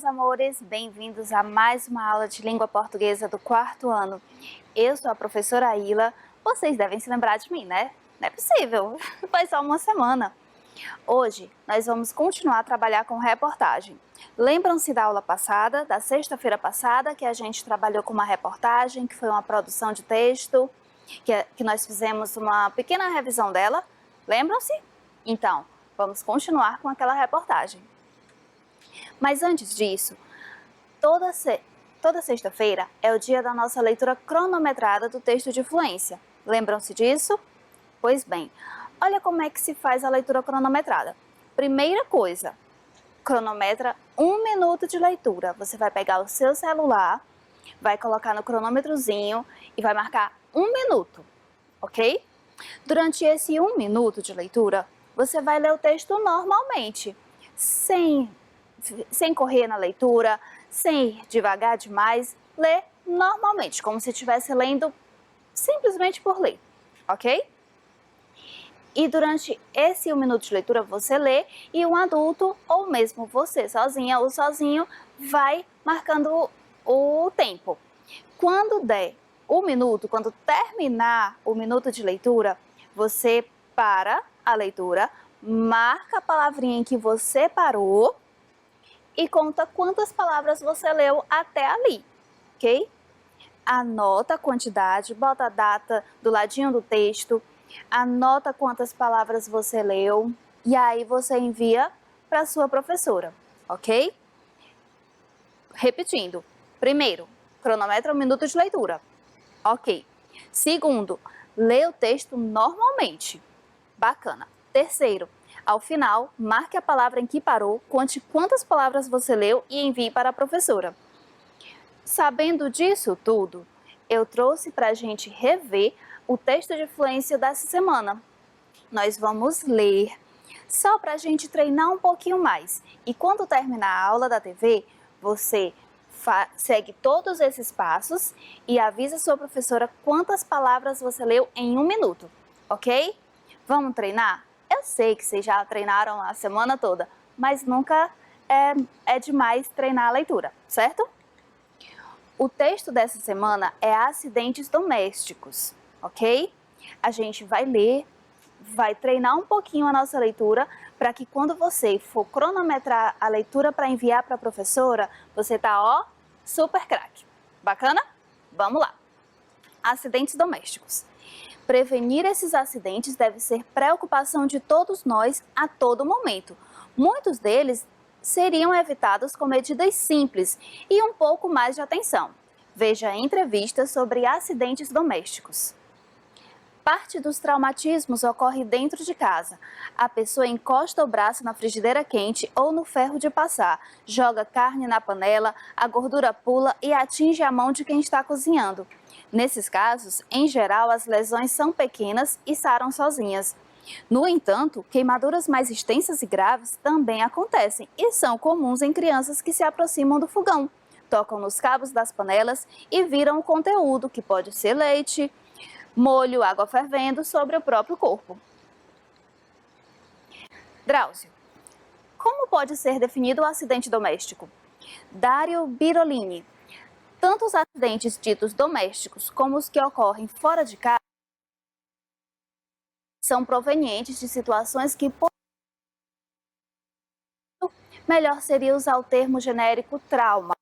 meus amores, bem-vindos a mais uma aula de língua portuguesa do 4º ano. Eu sou a professora Aila, vocês devem se lembrar de mim, né? Não é possível, foi só uma semana. Hoje nós vamos continuar a trabalhar com reportagem. Lembram-se da aula passada, da sexta-feira passada, que a gente trabalhou com uma reportagem, que foi uma produção de texto, que nós fizemos uma pequena revisão dela? Lembram-se? Então, vamos continuar com aquela reportagem. Mas antes disso, toda sexta-feira é o dia da nossa leitura cronometrada do texto de fluência. Lembram-se disso? Pois bem, olha como é que se faz a leitura cronometrada. Primeira coisa, cronometra 1 minuto de leitura. Você vai pegar o seu celular, vai colocar no cronômetrozinho e vai marcar 1 minuto, ok? Durante esse 1 minuto de leitura, você vai ler o texto normalmente, sem correr na leitura, sem ir devagar demais, lê normalmente, como se estivesse lendo simplesmente por ler, ok? E durante esse 1 minuto de leitura você lê e um adulto, ou mesmo você sozinha ou sozinho, vai marcando o tempo. Quando der 1 minuto, quando terminar o minuto de leitura, você para a leitura, marca a palavrinha em que você parou e conta quantas palavras você leu até ali, ok? Anota a quantidade, bota a data do ladinho do texto, anota quantas palavras você leu e aí você envia para sua professora, ok? Repetindo, primeiro, cronometra 1 minuto de leitura, ok. Segundo, lê o texto normalmente, bacana. Terceiro, ao final, marque a palavra em que parou, conte quantas palavras você leu e envie para a professora. Sabendo disso tudo, eu trouxe para a gente rever o texto de fluência dessa semana. Nós vamos ler, só para a gente treinar um pouquinho mais. E quando terminar a aula da TV, você segue todos esses passos e avisa sua professora quantas palavras você leu em 1 minuto, ok? Vamos treinar? Eu sei que vocês já treinaram a semana toda, mas nunca é demais treinar a leitura, certo? O texto dessa semana é acidentes domésticos, ok? A gente vai ler, vai treinar um pouquinho a nossa leitura para que quando você for cronometrar a leitura para enviar para a professora, você tá, ó, super craque. Bacana? Vamos lá. Acidentes domésticos. Prevenir esses acidentes deve ser preocupação de todos nós a todo momento. Muitos deles seriam evitados com medidas simples e um pouco mais de atenção. Veja a entrevista sobre acidentes domésticos. Parte dos traumatismos ocorre dentro de casa. A pessoa encosta o braço na frigideira quente ou no ferro de passar, joga carne na panela, a gordura pula e atinge a mão de quem está cozinhando. Nesses casos, em geral, as lesões são pequenas e saram sozinhas. No entanto, queimaduras mais extensas e graves também acontecem e são comuns em crianças que se aproximam do fogão, tocam nos cabos das panelas e viram o conteúdo, que pode ser leite, molho, água fervendo, sobre o próprio corpo. Drauzio, como pode ser definido o acidente doméstico? Dario Birolini. Tanto os acidentes ditos domésticos como os que ocorrem fora de casa são provenientes de situações que melhor seria usar o termo genérico trauma,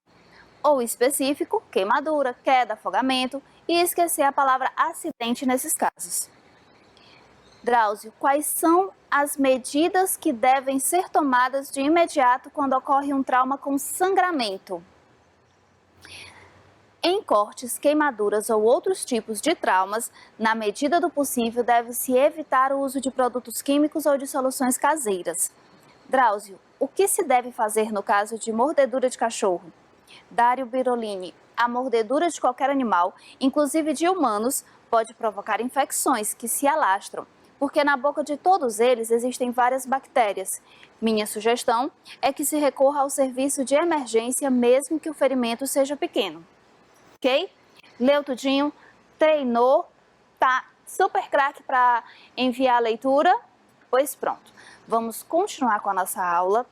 ou específico, queimadura, queda, afogamento, e esquecer a palavra acidente nesses casos. Drauzio, quais são as medidas que devem ser tomadas de imediato quando ocorre um trauma com sangramento? Em cortes, queimaduras ou outros tipos de traumas, na medida do possível, deve-se evitar o uso de produtos químicos ou de soluções caseiras. Drauzio, o que se deve fazer no caso de mordedura de cachorro? Dario Birolini, a mordedura de qualquer animal, inclusive de humanos, pode provocar infecções que se alastram, porque na boca de todos eles existem várias bactérias. Minha sugestão é que se recorra ao serviço de emergência mesmo que o ferimento seja pequeno. Ok? Leu tudinho, treinou, tá super craque para enviar a leitura? Pois pronto, vamos continuar com a nossa aula.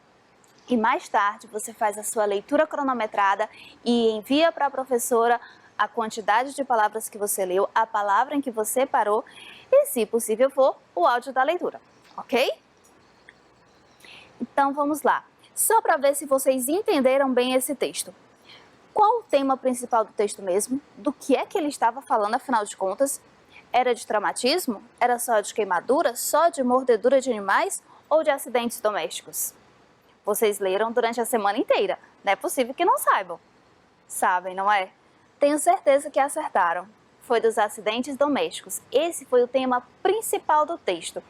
e mais tarde você faz a sua leitura cronometrada e envia para a professora a quantidade de palavras que você leu, a palavra em que você parou e, se possível for, o áudio da leitura, ok? Então vamos lá, só para ver se vocês entenderam bem esse texto. Qual o tema principal do texto mesmo? Do que é que ele estava falando, afinal de contas? Era de traumatismo? Era só de queimadura? Só de mordedura de animais? Ou de acidentes domésticos? Vocês leram durante a semana inteira, não é possível que não saibam. Sabem, não é? Tenho certeza que acertaram. Foi dos acidentes domésticos. Esse foi o tema principal do texto.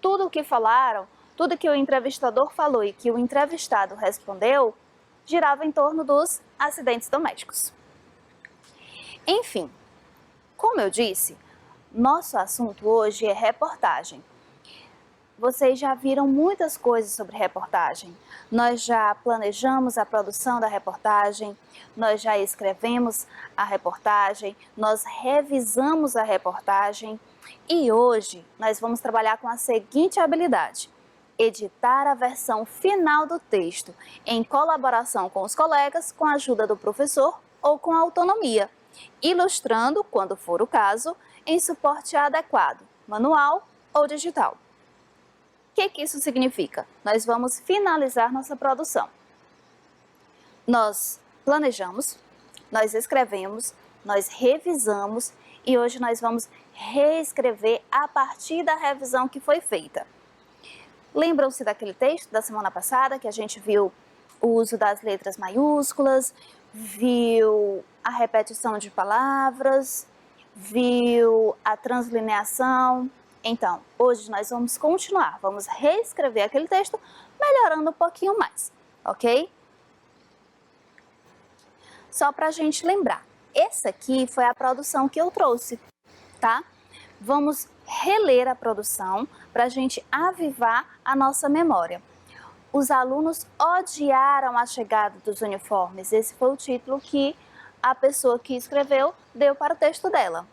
Tudo o que falaram, tudo que o entrevistador falou e que o entrevistado respondeu, girava em torno dos acidentes domésticos. Enfim, como eu disse, nosso assunto hoje é reportagem. Vocês já viram muitas coisas sobre reportagem. Nós já planejamos a produção da reportagem, nós já escrevemos a reportagem, nós revisamos a reportagem e hoje nós vamos trabalhar com a seguinte habilidade: editar a versão final do texto em colaboração com os colegas, com a ajuda do professor ou com autonomia, ilustrando, quando for o caso, em suporte adequado, manual ou digital. O que isso significa? Nós vamos finalizar nossa produção. Nós planejamos, nós escrevemos, nós revisamos e hoje nós vamos reescrever a partir da revisão que foi feita. Lembram-se daquele texto da semana passada que a gente viu o uso das letras maiúsculas, viu a repetição de palavras, viu a translineação? Então, hoje nós vamos continuar, vamos reescrever aquele texto, melhorando um pouquinho mais, ok? Só para a gente lembrar, essa aqui foi a produção que eu trouxe, tá? Vamos reler a produção para a gente avivar a nossa memória. Os alunos odiaram a chegada dos uniformes, esse foi o título que a pessoa que escreveu deu para o texto dela.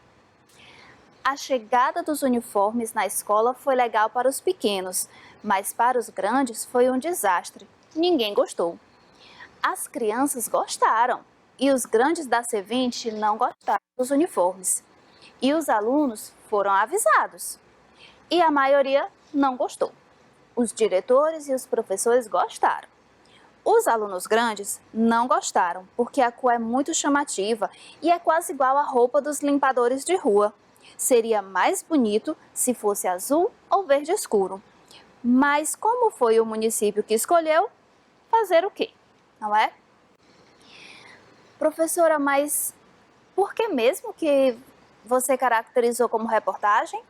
A chegada dos uniformes na escola foi legal para os pequenos, mas para os grandes foi um desastre. Ninguém gostou. As crianças gostaram e os grandes da C20 não gostaram dos uniformes. E os alunos foram avisados. E a maioria não gostou. Os diretores e os professores gostaram. Os alunos grandes não gostaram, porque a cor é muito chamativa e é quase igual à roupa dos limpadores de rua. Seria mais bonito se fosse azul ou verde escuro. Mas como foi o município que escolheu, fazer o quê? Não é? Professora, mas por que mesmo que você caracterizou como reportagem?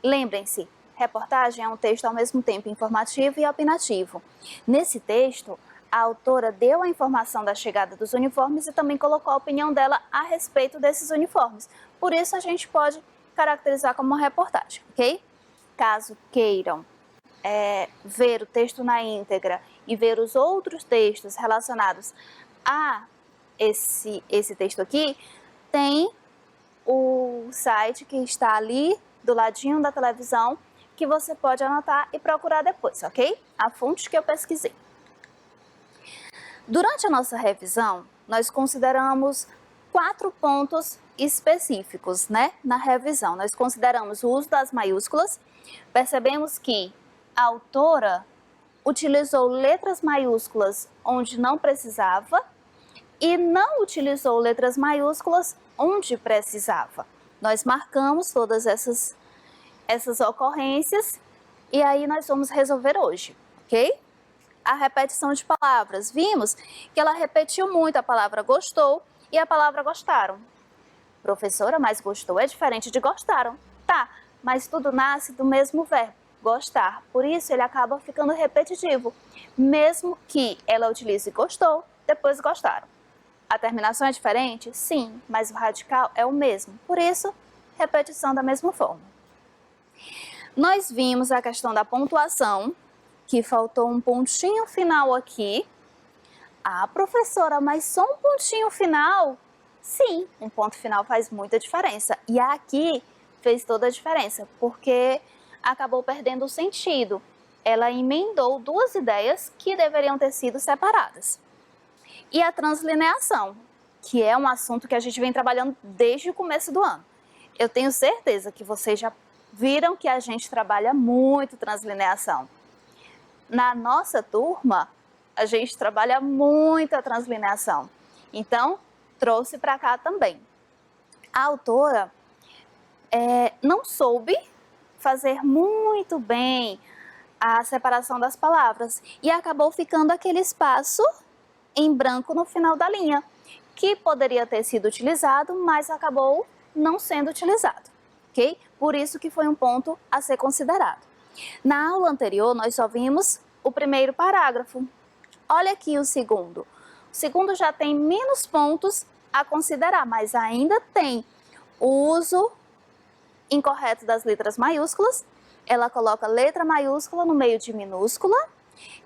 Lembrem-se, reportagem é um texto ao mesmo tempo informativo e opinativo. Nesse texto, a autora deu a informação da chegada dos uniformes e também colocou a opinião dela a respeito desses uniformes. Por isso, a gente pode caracterizar como uma reportagem, ok? Caso queiram ver o texto na íntegra e ver os outros textos relacionados a esse texto aqui, tem o site que está ali do ladinho da televisão, que você pode anotar e procurar depois, ok? A fonte que eu pesquisei. Durante a nossa revisão, nós consideramos 4 pontos específicos, né? Na revisão, nós consideramos o uso das maiúsculas, percebemos que a autora utilizou letras maiúsculas onde não precisava e não utilizou letras maiúsculas onde precisava. Nós marcamos todas essas ocorrências e aí nós vamos resolver hoje, ok? A repetição de palavras. Vimos que ela repetiu muito a palavra gostou e a palavra gostaram. Professora, mas gostou é diferente de gostaram. Tá, mas tudo nasce do mesmo verbo, gostar. Por isso ele acaba ficando repetitivo. Mesmo que ela utilize gostou, depois gostaram. A terminação é diferente? Sim, mas o radical é o mesmo. Por isso, repetição da mesma forma. Nós vimos a questão da pontuação, que faltou um pontinho final aqui. Ah, professora, mas só um pontinho final? Sim, um ponto final faz muita diferença. E aqui fez toda a diferença, porque acabou perdendo o sentido. ela emendou duas ideias que deveriam ter sido separadas. E a translineação, que é um assunto que a gente vem trabalhando desde o começo do ano. Eu tenho certeza que vocês já viram que a gente trabalha muito translineação. Na nossa turma, a gente trabalha muito a translineação. Então, trouxe para cá também. A autora não soube fazer muito bem a separação das palavras e acabou ficando aquele espaço em branco no final da linha, que poderia ter sido utilizado, mas acabou não sendo utilizado, ok? Por isso que foi um ponto a ser considerado. Na aula anterior, nós só vimos o primeiro parágrafo. Olha aqui o segundo. O segundo já tem menos pontos a considerar, mas ainda tem o uso incorreto das letras maiúsculas. Ela coloca letra maiúscula no meio de minúscula,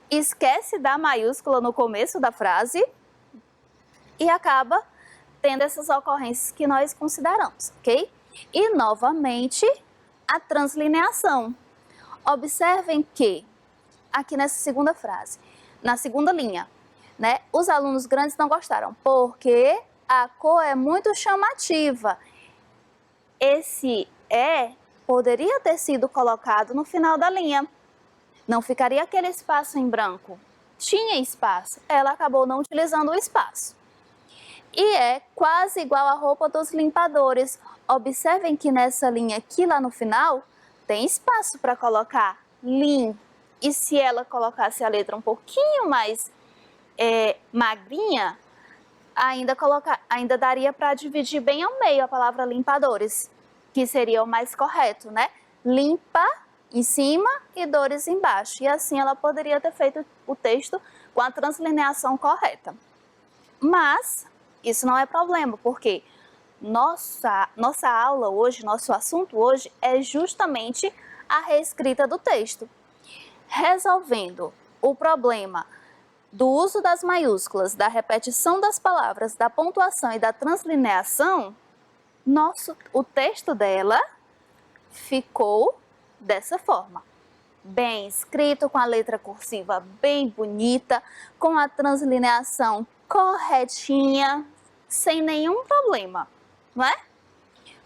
esquece da maiúscula no começo da frase e acaba tendo essas ocorrências que nós consideramos, ok? E, novamente, a translineação. Observem que, aqui nessa segunda frase, na segunda linha, né, os alunos grandes não gostaram, porque a cor é muito chamativa. Esse poderia ter sido colocado no final da linha. Não ficaria aquele espaço em branco. Tinha espaço, ela acabou não utilizando o espaço. E é quase igual à roupa dos limpadores. Observem que nessa linha aqui, lá no final, tem espaço para colocar lim. E se ela colocasse a letra um pouquinho mais magrinha, ainda daria para dividir bem ao meio a palavra limpadores, que seria o mais correto, né? Limpa em cima e dores embaixo. E assim ela poderia ter feito o texto com a translineação correta. Mas isso não é problema, porque nossa aula hoje, nosso assunto hoje é justamente a reescrita do texto. Resolvendo o problema do uso das maiúsculas, da repetição das palavras, da pontuação e da translineação, o texto dela ficou dessa forma. Bem escrito, com a letra cursiva bem bonita, com a translineação corretinha, sem nenhum problema, não é?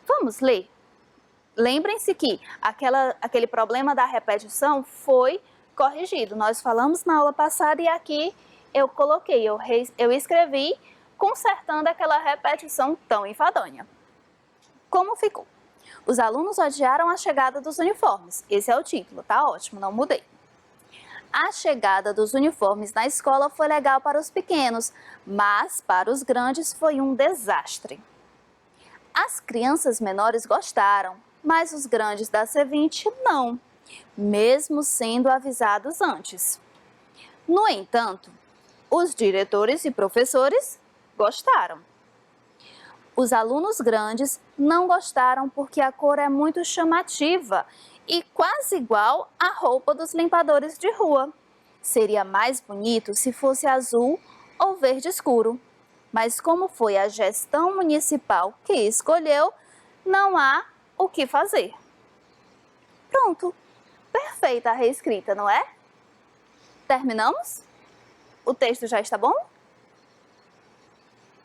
Vamos ler? Lembrem-se que aquele problema da repetição foi corrigido. Nós falamos na aula passada e aqui eu coloquei, eu escrevi consertando aquela repetição tão enfadonha. Como ficou? Os alunos odiaram a chegada dos uniformes. Esse é o título, tá ótimo, não mudei. A chegada dos uniformes na escola foi legal para os pequenos, mas para os grandes foi um desastre. As crianças menores gostaram, mas os grandes da C20 não, mesmo sendo avisados antes. No entanto, os diretores e professores gostaram. Os alunos grandes não gostaram porque a cor é muito chamativa e quase igual à roupa dos limpadores de rua. Seria mais bonito se fosse azul ou verde escuro. Mas como foi a gestão municipal que escolheu, não há o que fazer. Pronto, perfeita a reescrita, não é? Terminamos? O texto já está bom?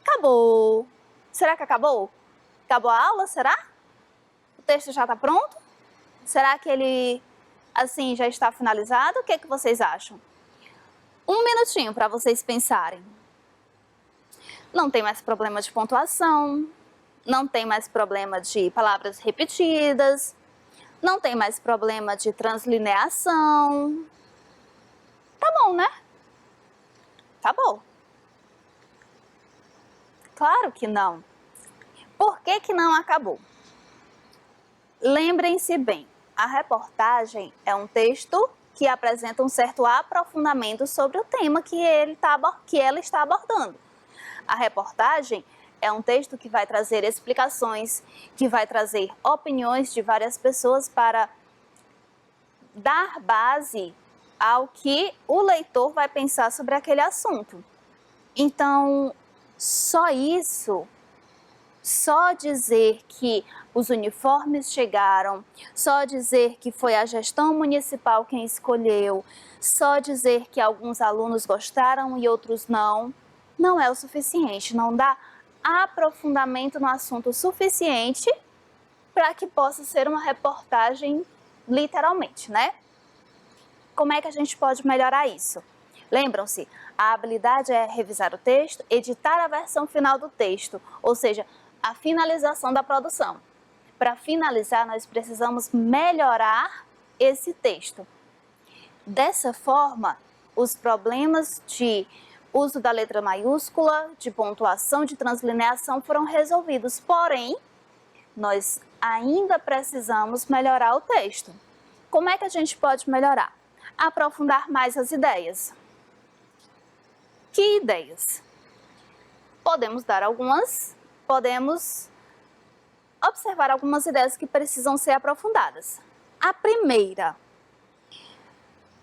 Acabou! Será que acabou? Acabou a aula, será? O texto já está pronto? Será que ele, assim, já está finalizado? O que vocês acham? Um minutinho para vocês pensarem. Não tem mais problema de pontuação, não tem mais problema de palavras repetidas, não tem mais problema de translineação. Tá bom, né? Tá bom. Claro que não. Por que não acabou? Lembrem-se bem, a reportagem é um texto que apresenta um certo aprofundamento sobre o tema que ela está abordando. A reportagem é um texto que vai trazer explicações, que vai trazer opiniões de várias pessoas para dar base ao que o leitor vai pensar sobre aquele assunto. Então, só dizer que os uniformes chegaram, só dizer que foi a gestão municipal quem escolheu, só dizer que alguns alunos gostaram e outros não, não é o suficiente, não dá aprofundamento no assunto suficiente para que possa ser uma reportagem literalmente, né? Como é que a gente pode melhorar isso? Lembram-se, a habilidade é revisar o texto, editar a versão final do texto, ou seja, a finalização da produção. Para finalizar, nós precisamos melhorar esse texto. Dessa forma, os problemas de uso da letra maiúscula, de pontuação, de translineação foram resolvidos, porém, nós ainda precisamos melhorar o texto. Como é que a gente pode melhorar? Aprofundar mais as ideias. Que ideias? Podemos dar algumas, podemos observar algumas ideias que precisam ser aprofundadas. A primeira,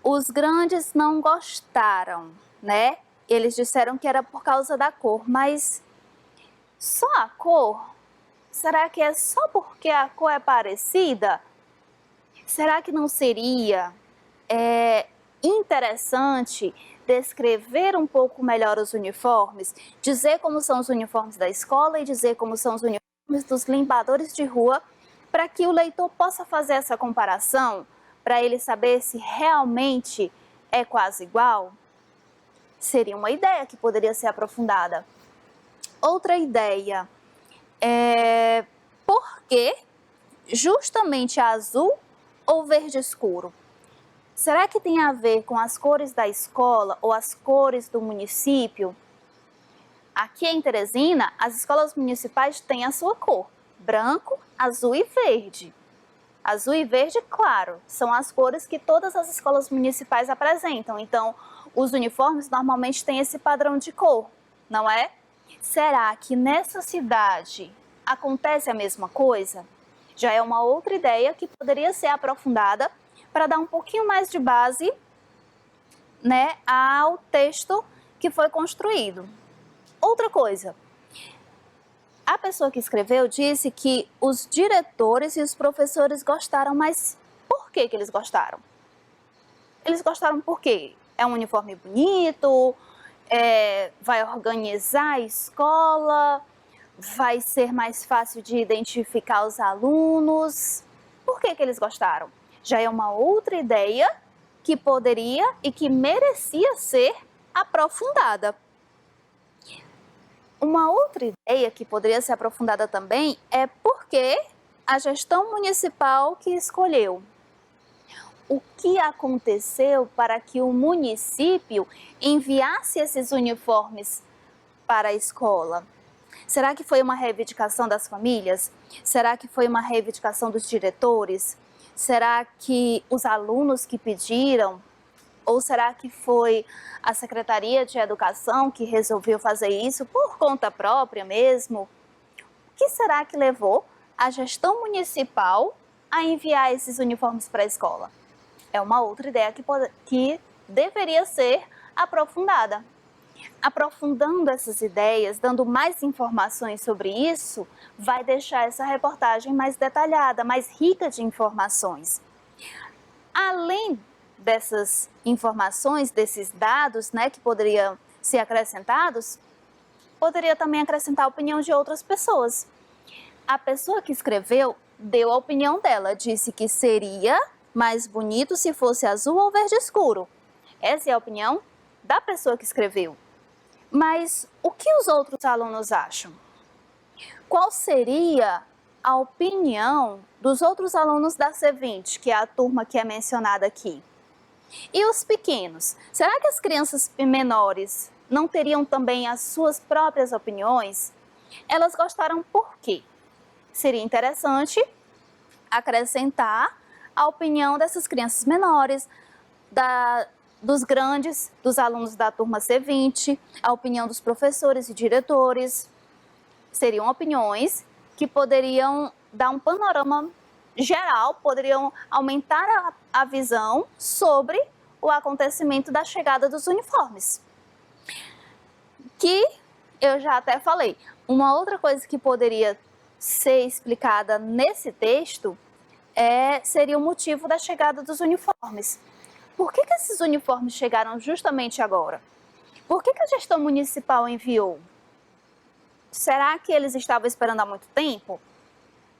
os grandes não gostaram, né? Eles disseram que era por causa da cor, mas só a cor? Será que é só porque a cor é parecida? Será que não seria interessante descrever um pouco melhor os uniformes, dizer como são os uniformes da escola e dizer como são os uniformes dos limpadores de rua, para que o leitor possa fazer essa comparação, para ele saber se realmente é quase igual? Seria uma ideia que poderia ser aprofundada. Outra ideia é por que justamente azul ou verde escuro? Será que tem a ver com as cores da escola ou as cores do município? Aqui em Teresina, as escolas municipais têm a sua cor, branco, azul e verde. Azul e verde, claro, são as cores que todas as escolas municipais apresentam. Então, os uniformes normalmente têm esse padrão de cor, não é? Será que nessa cidade acontece a mesma coisa? Já é uma outra ideia que poderia ser aprofundada para dar um pouquinho mais de base, né, ao texto que foi construído. Outra coisa, a pessoa que escreveu disse que os diretores e os professores gostaram, mas por que eles gostaram? Eles gostaram por quê? É um uniforme bonito, vai organizar a escola, vai ser mais fácil de identificar os alunos. Por que eles gostaram? Já é uma outra ideia que poderia e que merecia ser aprofundada. Uma outra ideia que poderia ser aprofundada também é por que a gestão municipal que escolheu. O que aconteceu para que o município enviasse esses uniformes para a escola? Será que foi uma reivindicação das famílias? Será que foi uma reivindicação dos diretores? Será que os alunos que pediram? Ou será que foi a Secretaria de Educação que resolveu fazer isso por conta própria mesmo? O que será que levou a gestão municipal a enviar esses uniformes para a escola? É uma outra ideia que deveria ser aprofundada. Aprofundando essas ideias, dando mais informações sobre isso, vai deixar essa reportagem mais detalhada, mais rica de informações. Além dessas informações, desses dados, né, que poderiam ser acrescentados, poderia também acrescentar a opinião de outras pessoas. A pessoa que escreveu deu a opinião dela, disse que seria mais bonito se fosse azul ou verde escuro. Essa é a opinião da pessoa que escreveu. Mas o que os outros alunos acham? Qual seria a opinião dos outros alunos da C20, que é a turma que é mencionada aqui? E os pequenos? Será que as crianças menores não teriam também as suas próprias opiniões? Elas gostaram por quê? Seria interessante acrescentar a opinião dessas crianças menores, dos grandes, dos alunos da turma C20, a opinião dos professores e diretores. Seriam opiniões que poderiam dar um panorama geral, poderiam aumentar a visão sobre o acontecimento da chegada dos uniformes. Que eu já até falei, uma outra coisa que poderia ser explicada nesse texto seria o motivo da chegada dos uniformes. Por que esses uniformes chegaram justamente agora? Por que a gestão municipal enviou? Será que eles estavam esperando há muito tempo?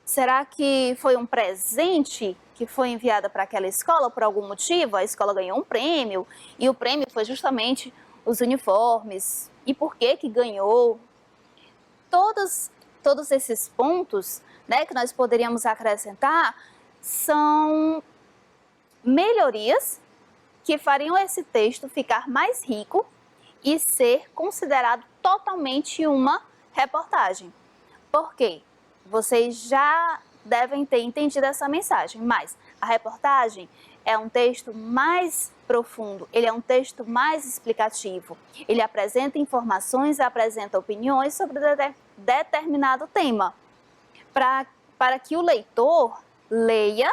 Será que foi um presente que foi enviado para aquela escola por algum motivo? A escola ganhou um prêmio e o prêmio foi justamente os uniformes. E por que ganhou? Todos esses pontos, né, que nós poderíamos acrescentar são melhorias que fariam esse texto ficar mais rico e ser considerado totalmente uma reportagem. Por quê? Vocês já devem ter entendido essa mensagem, mas a reportagem é um texto mais profundo, ele é um texto mais explicativo. Ele apresenta informações, apresenta opiniões sobre determinado tema, para que o leitor leia,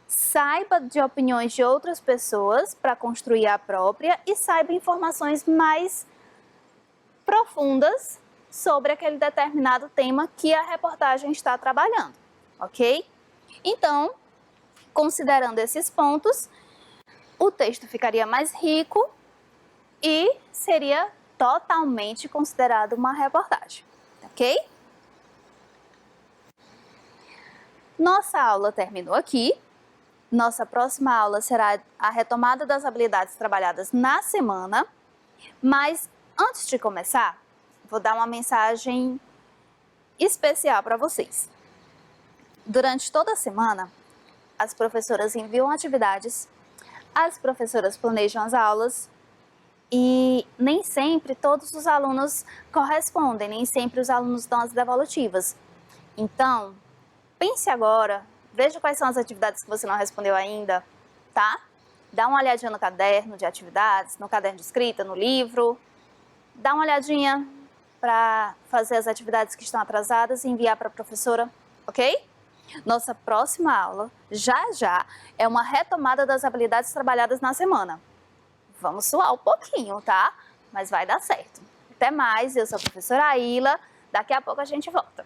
saiba de opiniões de outras pessoas para construir a própria e saiba informações mais profundas sobre aquele determinado tema que a reportagem está trabalhando, ok? Então, considerando esses pontos, o texto ficaria mais rico e seria totalmente considerado uma reportagem, ok? Nossa aula terminou aqui. Nossa próxima aula será a retomada das habilidades trabalhadas na semana, mas antes de começar, vou dar uma mensagem especial para vocês. Durante toda a semana, as professoras enviam atividades, as professoras planejam as aulas e nem sempre todos os alunos correspondem, nem sempre os alunos dão as devolutivas. Então, pense agora, veja quais são as atividades que você não respondeu ainda, tá? Dá uma olhadinha no caderno de atividades, no caderno de escrita, no livro. Dá uma olhadinha para fazer as atividades que estão atrasadas e enviar para a professora, ok? Nossa próxima aula, já, é uma retomada das habilidades trabalhadas na semana. Vamos suar um pouquinho, tá? Mas vai dar certo. Até mais, eu sou a professora Aila, daqui a pouco a gente volta.